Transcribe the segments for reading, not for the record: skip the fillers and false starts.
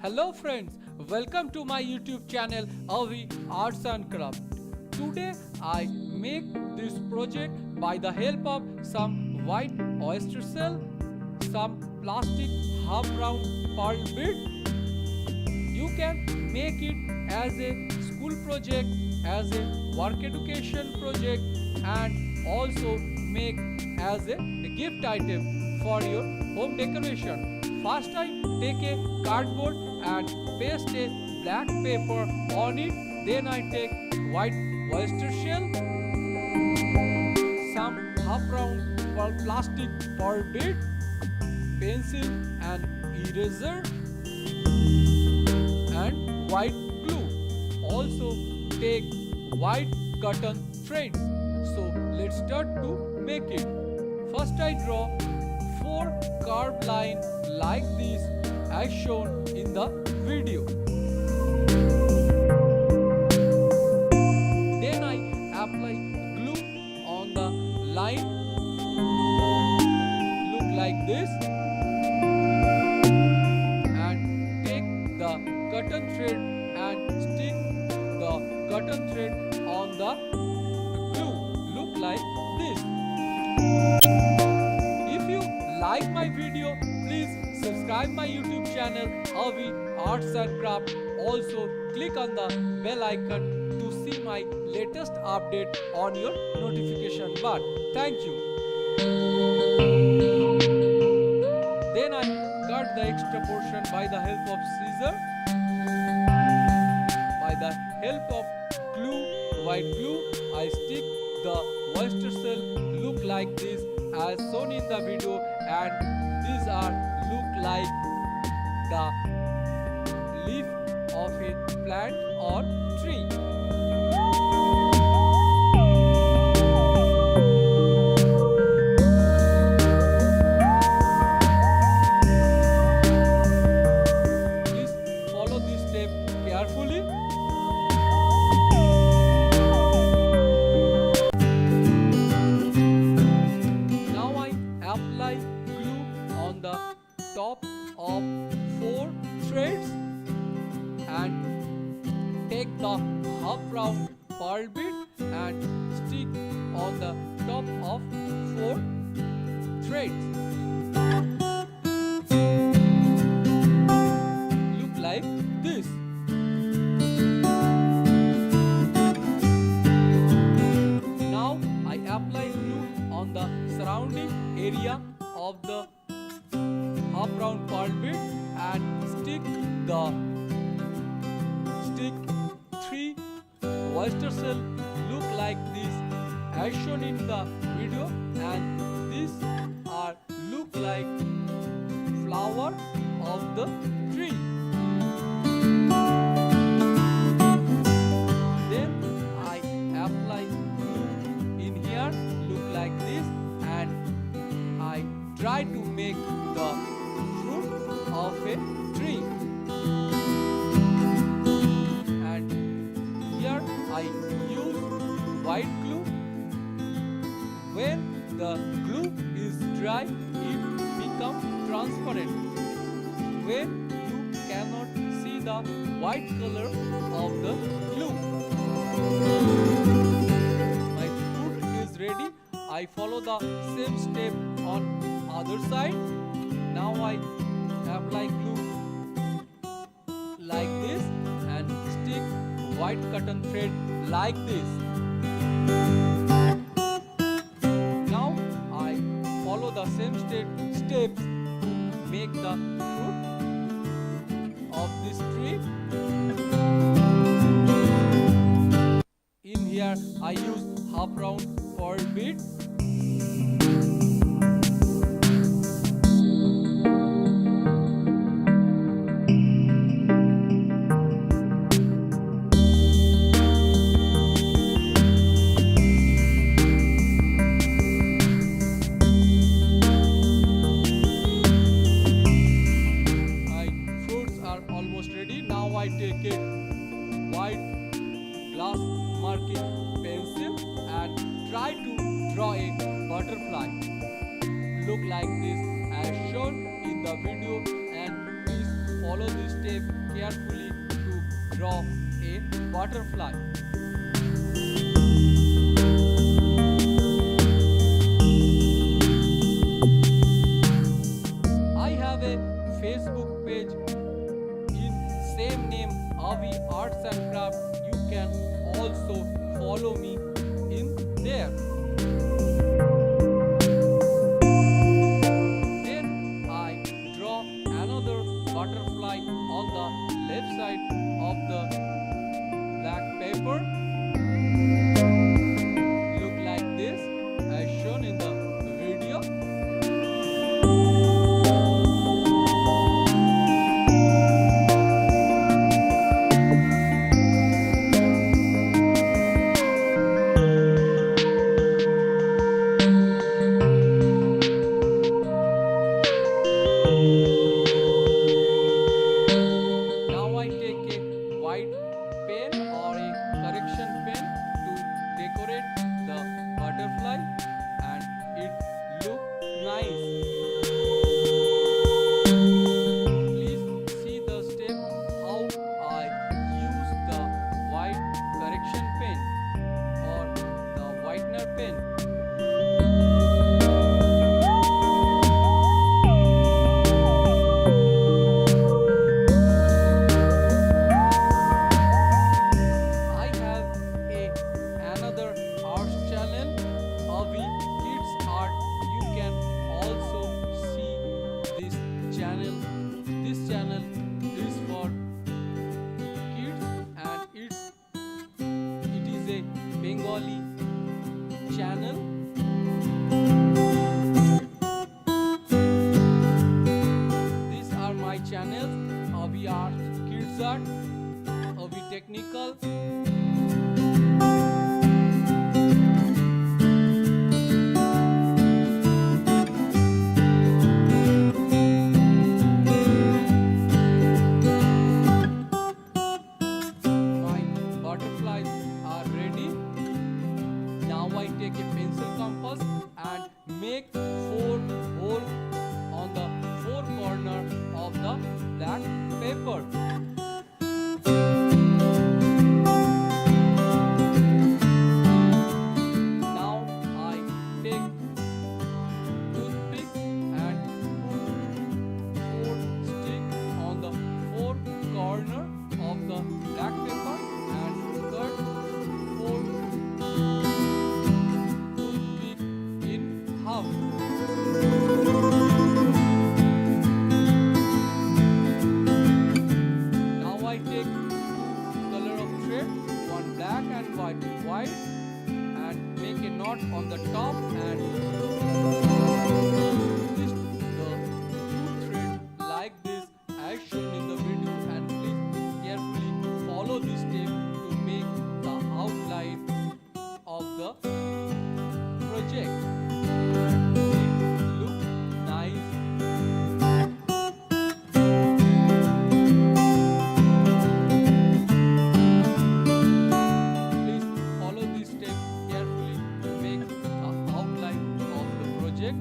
Hello friends, welcome to my YouTube channel AviArts&Craft. Today I make this project by the help of some white oyster shell, some plastic half round pearl bead. You can make it as a school project, as a work education project, and also make as a gift item for your home decoration. First I take a cardboard and paste a black paper on it. Then I take white oyster shell, some half round plastic pearl bead, pencil and eraser, and white glue. Also take white cotton threads. So let's start to make it. First I draw 4 curved lines like this as shown in the video. Then I apply glue on the line. Look like this. And take the cotton thread and stick the cotton thread on the glue. Look like this. If you like my video, please subscribe my YouTube channel AviArts&Craft. Also click on the bell icon to see my latest update on your notification bar. Thank you. Then I cut the extra portion by the help of scissors. By the help of white glue, I stick the oyster shell look like this as shown in the video, and these are look like the leaf of a plant or tree. Please follow this step carefully. Now I apply glue on the top of 4 threads and take the half round pearl bead and stick on the top of 4 threads. Look like this. Now I apply glue on the surrounding area of the half round pearl bead and stick 3 oyster shell look like this as shown in the video, and these are look like flower of the tree. Then I apply glue in here look like this, and I try to make the fruit of a tree. And here I use white glue. When the glue is dry, it becomes transparent. When you cannot see the white color of the glue. My fruit is ready. I follow the same step on other side. Now I apply glue like this and stick white cotton thread like this. Now I follow the same steps to make the fruit of this tree. In here I use half round pearl bead. I take a white glass marking pencil and try to draw a butterfly. Look like this as shown in the video, and please follow this step carefully to draw a butterfly. I have a Facebook page in same name, AviArts&Craft. You can also follow me in there. Then I draw another butterfly on the left side of the black paper. Look like this as shown in the video. Now I take a white pen or a correction pen to decorate the butterfly and it looks nice. Please see the step how I use the white correction pen or the whitener pen. I have another arts channel, Avi Kids Art. You can also see this channel. This channel is for kids and it is a Bengali channel. These are my channels: Avi Art, Kids Art, Avi Technical. My butterflies are ready. Now I take a pencil compass and make 4 holes on the 4 corners of the black paper. Now I take toothpick and put 4 sticks on the 4 corners of the black paper and cut 4 toothpick in half. Now I take color of thread, one black and white, and make a knot on the top and twist the 2 thread like this as shown in the video, and please carefully follow this step to make the outline of the project. It looks nice. Please follow this step carefully to make the outline of the project.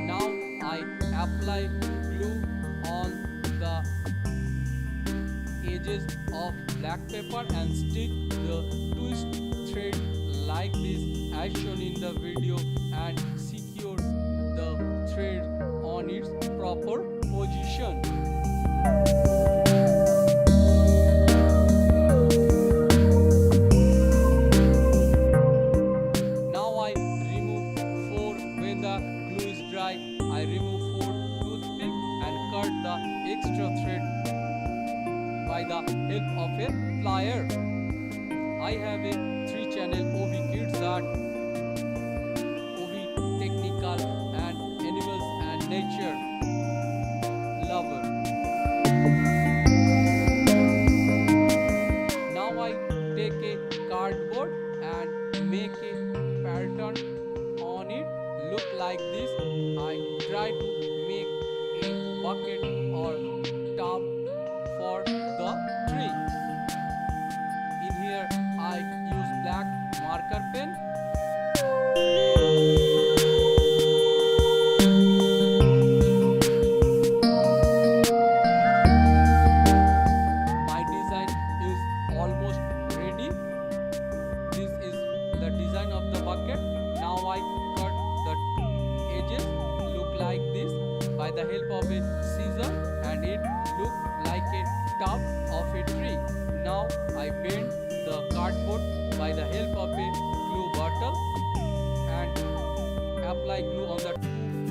Now I apply glue on the edges of black paper and stick the twist thread like this as shown in the video and secure the thread on its proper position. Now I remove 4 when the glue is dry. I remove 4 toothpicks and cut the extra thread by the help of a plier. I have a 3-channel OV Kids make a pattern on it look like this. I try to make a bucket or tub for the tree. In here I use black marker pen. My design is almost ready. This is the design of the bucket. Now I cut the edges look like this by the help of a scissor, and it look like a top of a tree. Now I bend the cardboard by the help of a glue bottle and apply glue on the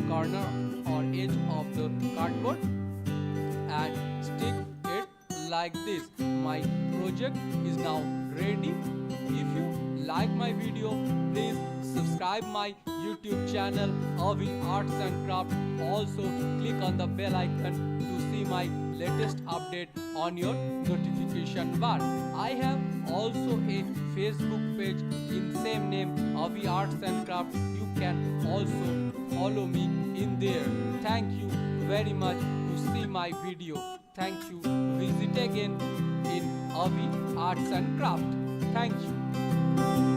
corner or edge of the cardboard and stick it like this. My project is now ready. If you like my video, please subscribe my YouTube channel AviArts&Craft. Also click on the bell icon to see my latest update on your notification bar. I have also a Facebook page in same name, AviArts&Craft. You can also follow me in there. Thank you very much to see my video. Thank you. Visit again in AviArts&Craft. Thank you.